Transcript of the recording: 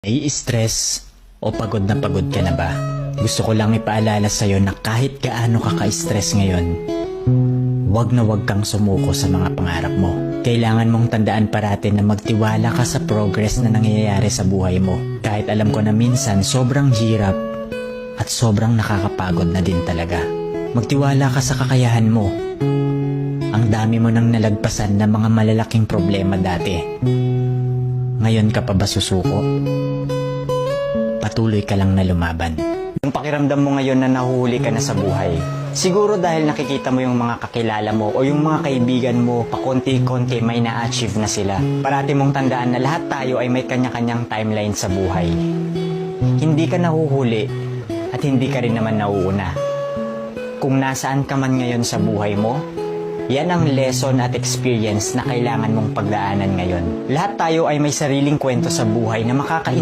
Nai-stress o pagod na pagod ka na ba? Gusto ko lang ipaalala sa'yo na kahit gaano ka ka-stress ngayon, wag na wag kang sumuko sa mga pangarap mo. Kailangan mong tandaan parati na magtiwala ka sa progress na nangyayari sa buhay mo. Kahit alam ko na minsan sobrang hirap at sobrang nakakapagod na din talaga. Magtiwala ka sa kakayahan mo. Ang dami mo nang nalagpasan na mga malalaking problema dati. Ngayon ka pa ba susuko? Patuloy ka lang na lumaban. Yung pakiramdam mo ngayon na nahuhuli ka na sa buhay, siguro dahil nakikita mo yung mga kakilala mo o yung mga kaibigan mo, pakonti-konti may na-achieve na sila. Parati mong tandaan na lahat tayo ay may kanya-kanyang timeline sa buhay. Hindi ka nahuhuli at hindi ka rin naman nauuna. Kung nasaan ka man ngayon sa buhay mo, yan ang lesson at experience na kailangan mong pagdaanan ngayon. Lahat tayo ay may sariling kwento sa buhay na makaka-inspire